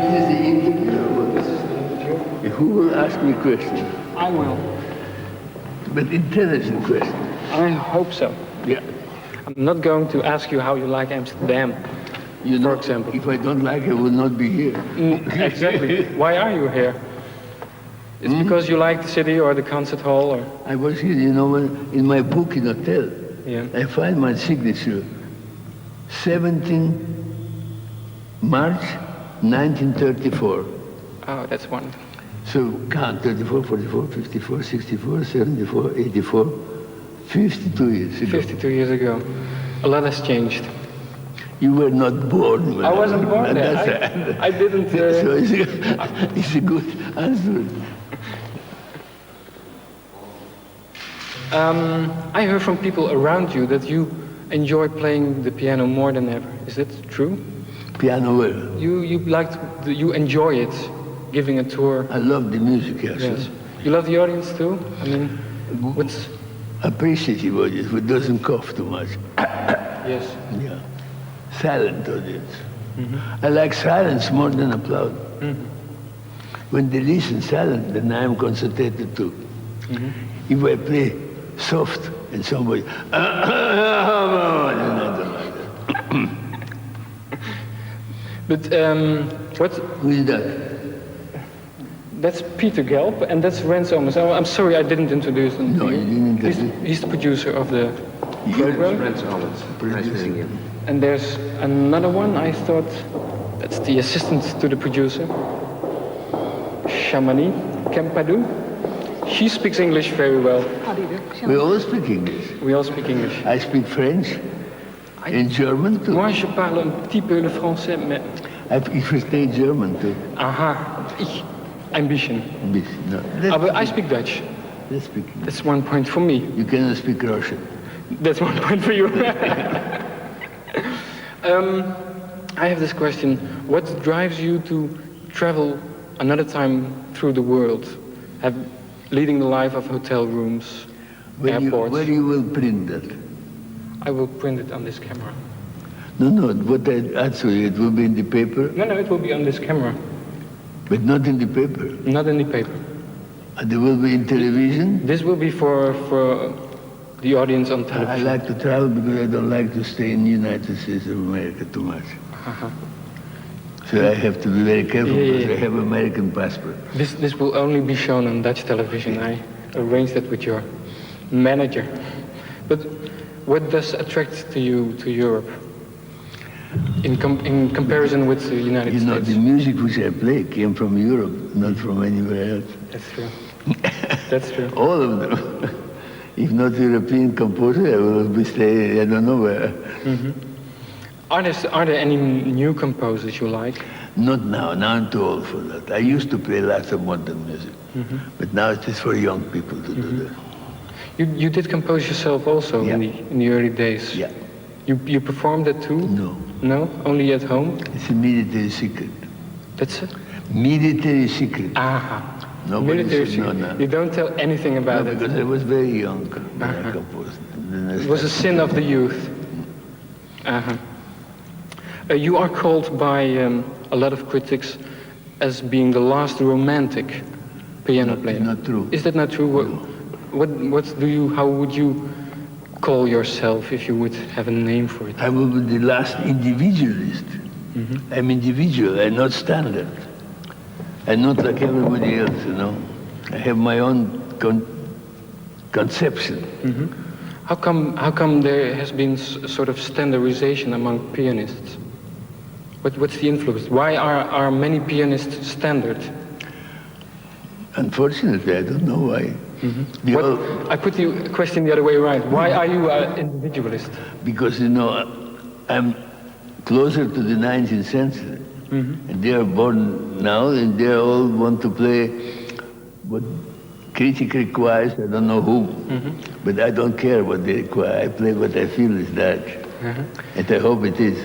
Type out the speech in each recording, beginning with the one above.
This is the interview. This is the interview. Who will ask me questions? I will. But intelligent questions. I hope so. Yeah. I'm not going to ask you how you like Amsterdam, You know, for example. if I don't like it, I will not be here. Exactly. Why are you here? It's because you like the city or the concert hall or... I was here, you know, in my book in hotel. Yeah. I find my signature, 17 March 1934. Oh, that's wonderful. So count 34, 44, 54, 64, 74, 84, 52 years ago. 52 years ago. A lot has changed. You were not born. I wasn't born there. I didn't... So it's a good answer. I heard from people around you that you enjoy playing the piano more than ever. Is that true? Piano well. You enjoy it, giving a tour. I love the music, yes. Yes. You love the audience too? I mean, what's... Appreciative audience who doesn't cough too much. Yes. Yeah. Silent audience. I like silence more than applause. When they listen silent, then I am concentrated too. If I play soft and somebody, then I don't like that. But Who is that? that's Peter Gelb and that's Rens Omers. Oh, I'm sorry I didn't introduce him. No, to you didn't introduce. He's the producer of the program. Rens Horowitz. Nice meeting you. And there's another one, I thought, that's the assistant to the producer. Shamani Kempadou. She speaks English very well. How do you do? We all speak English. We all speak English. I speak French and German too. Moi, je parle un petit peu le français, mais... I speak German too. Aha, ein bisschen. No, Aber I speak Dutch. let's speak. That's 1 point for me. You cannot speak Russian. That's 1 point for you. I have this question. What drives you to travel another time through the world? Leading the life of hotel rooms, airports. Where you will print that? I will print it on this camera. No, what I answer you, it will be in the paper, No, it will be on this camera, but not in the paper. not in the paper. And it will be in television. This will be for the audience on I television. like to travel because I don't like to stay in the United States of America too much. So I have to be very careful because I have American passport. This will only be shown on Dutch television. I arranged that with your manager. But what does attract to you to Europe in comparison with the United You know, States? the music which I play came from Europe, not from anywhere else. That's true. That's true. All of them. If not European composer, I will be staying, I don't know where. Are there any new composers you like? Not now. Now I'm too old for that. I used to play lots of modern music, but now it is for young people to do that. You did compose yourself also Yeah. in the early days. Yeah. You performed that too? No. No? Only at home? It's a military secret. That's it? Military secret. Aha. Nobody Military should know secret. now. You don't tell anything about No, it. because I was very young when I composed. Then I It was a started. sin of the youth. You are called by a lot of critics as being the last romantic piano player. Not true. Is that not true? How would you call yourself if you would have a name for it? I will be the last individualist. I'm individual, I'm not standard. I'm not like everybody else, you know. I have my own conception. How come there has been sort of standardization among pianists? What's the influence? Why are many pianists standard? Unfortunately, I don't know why. I put the question the other way around. Why are you an individualist? Because, you know, I'm closer to the 19th century. And they are born now, and they all want to play what critic requires, I don't know who. But I don't care what they require. I play what I feel is that. And I hope it is.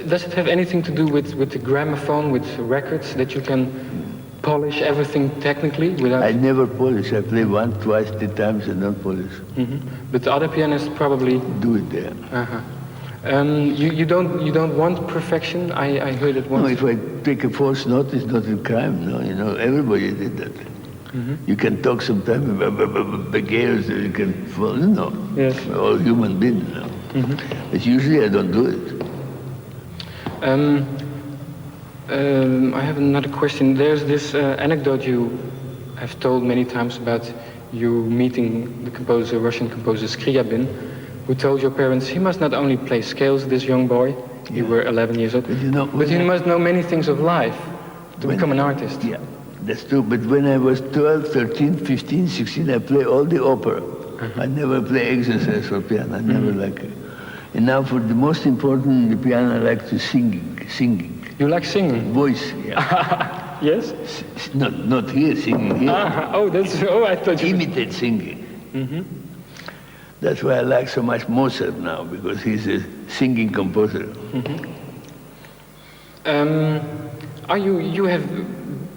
Does it have anything to do with the gramophone, with records, that you can polish everything technically without... I never polish. I play once, twice, 3 times and don't polish. But the other pianists probably... Do it there. You don't want perfection? I heard it once. No, if I take a false note, it's not a crime. No, you know, everybody did that. You can talk sometimes about beginners, you can fall, you know. Yes. We're all human beings now. But usually I don't do it. I have another question. There's this anecdote you have told many times about you meeting the composer, Russian composer Scriabin, who told your parents he must not only play scales, this young boy, you were 11 years old, but he must know many things of life to become an artist. Yeah, that's true. But when I was 12, 13, 15, 16, I play all the opera. I never play exercise for piano. I never like it. And now for the most important, the piano I like to singing. You like singing? Voice, yeah. Yes? Not here, singing here. I thought you... Imitate singing. That's why I like so much Mozart now, because he's a singing composer.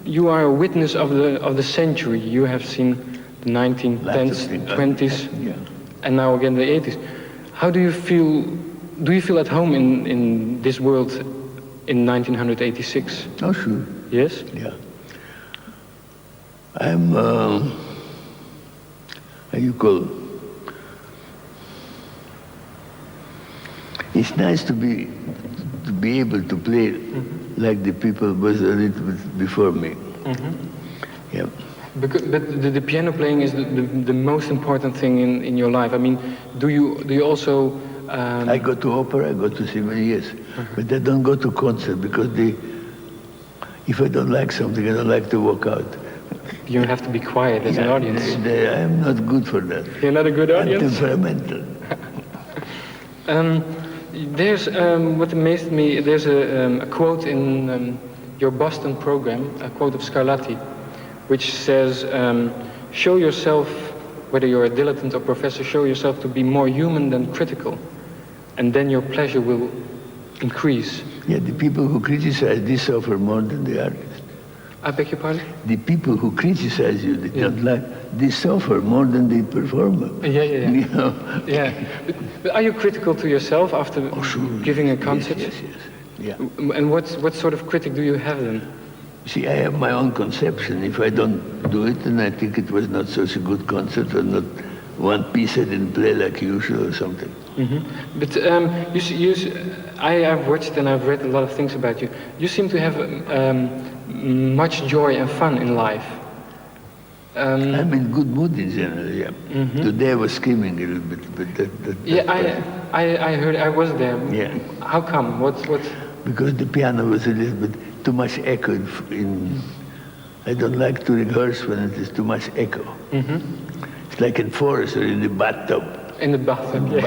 You are a witness of the century. You have seen the 1910s, 20s, and now again the 80s. How do you feel? Do you feel at home in this world in 1986? Oh, sure. Yes? Yeah. I'm, how you call it? It's nice to be able to play like the people was a little bit before me. Yeah. But the piano playing is the most important thing in your life. I mean, do you also? I go to opera, I go to symphony, yes, but I don't go to concert because if I don't like something, I don't like to walk out. You have to be quiet as an audience. I'm not good for that. You're not a good audience? I'm temperamental. There's, what amazed me, there's a quote in your Boston program, a quote of Scarlatti, which says, show yourself, whether you're a dilettante or professor, show yourself to be more human than critical, and then your pleasure will increase. Yeah, the people who criticize, they suffer more than the artist. I beg your pardon? The people who criticize you, they don't like, they suffer more than the performer. Yeah. You know? Yeah. But are you critical to yourself after giving a concert? Yes. Yeah. And what sort of critic do you have then? See, I have my own conception. If I don't do it, then I think it was not such a good concert, or not one piece I didn't play like usual or something. But I have watched and I've read a lot of things about you. You seem to have much joy and fun in life. I'm in good mood in general, yeah. Today I was screaming a little bit, but I heard, I was there. Yeah. How come? What? Because the piano was a little bit too much echo I don't like to rehearse when it is too much echo. It's like in forest or in the bathtub. In the bathtub, you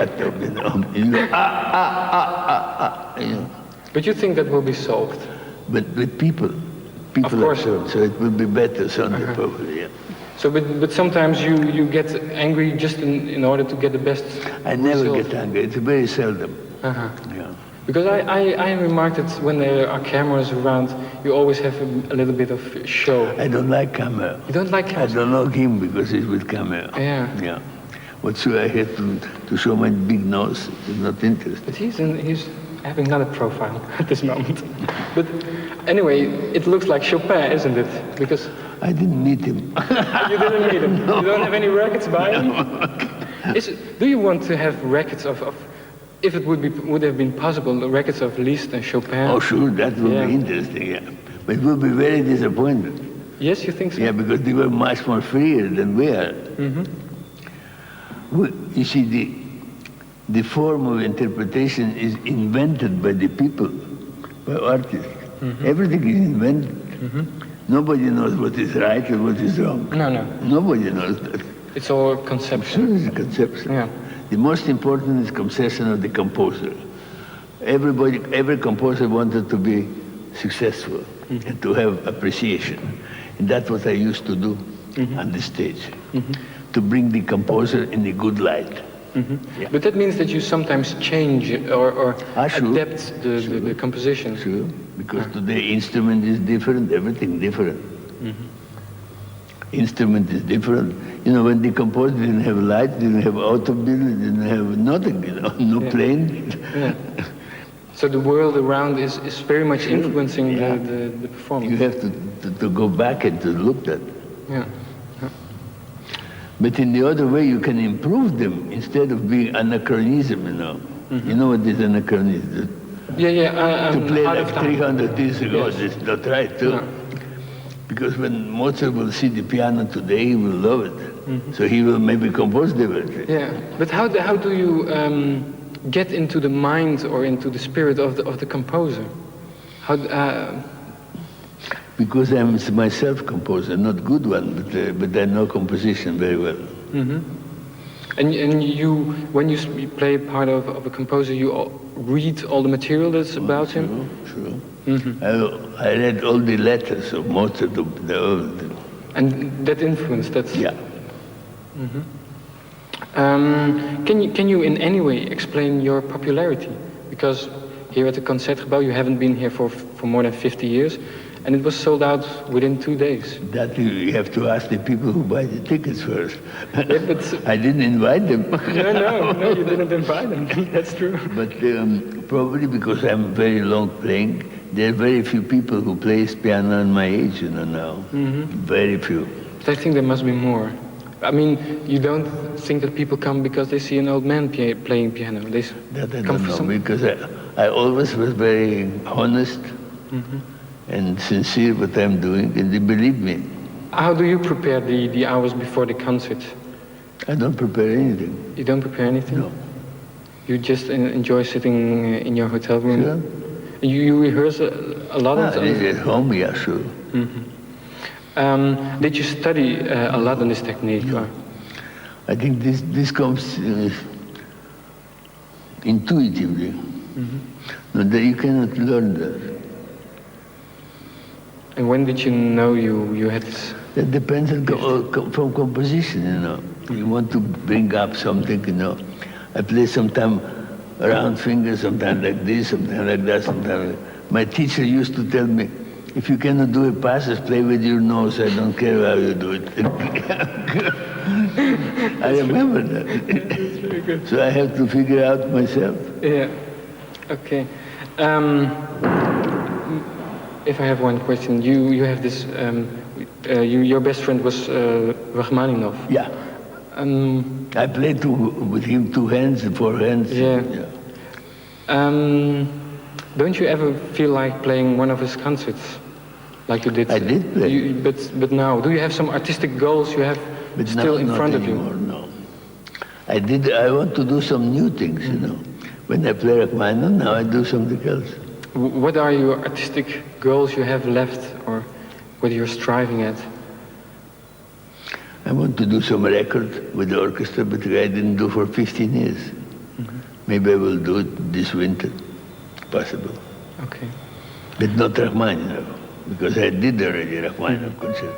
know. You go, you know. But you think that will be solved? But with people of course. So it will be better Sunday probably, yeah. So, but sometimes you get angry just in order to get the best I never result. get angry. It's very seldom. Yeah. Because I remarked that when there are cameras around, you always have a little bit of show. I don't like camera. You don't like cameras? I don't like him because he's with camera. Yeah. What should I have to show my big nose? He's not interested. But he's having another profile at this moment. But anyway, it looks like Chopin, isn't it? Because I didn't meet him. You didn't meet him? No. You don't have any records by him? Do you want to have records of if it would have been possible, the records of Liszt and Chopin? Oh, sure, that would be interesting, yeah. But it would be very disappointed. Yes, you think so? Yeah, because they were much more freer than we are. You see, the form of interpretation is invented by the people, by artists. Everything is invented. Nobody knows what is right and what is wrong. No. Nobody knows that. It's all conception. Sure, it's a conception. Yeah. The most important is conception of the composer. Every composer wanted to be successful and to have appreciation. And that's what I used to do on the stage, to bring the composer in a good light. Yeah. But that means that you sometimes change or adapt the composition. Sure, because today instrument is different, everything different. Instrument is different. You know, when the composer didn't have lights, didn't have automobile, didn't have nothing, you know, no plane. Yeah. So the world around is very much influencing Yeah. the performance. You have to go back and to look at. Yeah. But in the other way, you can improve them instead of being anachronism, you know. You know what is anachronism? Yeah. To play out like of time. 300 years ago, Yes. that's not right, too. No. Because when Mozart will see the piano today, he will love it. So he will maybe compose differently. Yeah, but how do you get into the mind or into the spirit of the composer? How? Because I'm myself composer, not good one, but I know composition very well. And you, when you play part of a composer, you read all the material that's about him. Sure. I read all the letters of Mozart, And that influence, that's... yeah. Can you in any way explain your popularity? Because here at the Concertgebouw, you haven't been here for more than 50 years, and it was sold out within 2 days. That you have to ask the people who buy the tickets first. Yeah, but I didn't invite them. no, you didn't invite them. That's true. But probably because I'm very long playing, there are very few people who play piano in my age, you know, now. Very few. But I think there must be more. I mean, you don't think that people come because they see an old man playing piano. They That I come don't for know, some... because I always was very honest and sincere what I'm doing, and they believe me. How do you prepare the hours before the concert? I don't prepare anything. You don't prepare anything? No. You just enjoy sitting in your hotel room? Sure. You rehearse a lot of times? At home, yeah, sure. Did you study a lot on this technique? No. Or? I think this comes intuitively. No, that you cannot learn that. And when did you know you had this? That depends on from composition, you know. You want to bring up something, you know. I play sometimes round fingers, sometimes like this, sometimes like that, sometimes like... My teacher used to tell me, if you cannot do a passes, play with your nose. I don't care how you do it. I remember that. That's very good. So I have to figure out myself. Yeah. Okay. If I have one question, you have this. Your best friend was Rachmaninoff. Yeah. I played with him 2 hands and 4 hands. Yeah. Don't you ever feel like playing one of his concerts, like you did? I did play. But now, do you have some artistic goals you have But still in not front anymore, of you? No. I want to do some new things, you know. When I play Rachmaninoff, now I do something else. What are your artistic goals you have left, or what you're striving at? I want to do some record with the orchestra, but I didn't do for 15 years. Maybe I will do it this winter, possible. Okay. But not Rachmaninoff, because I did already Rachmaninoff concert.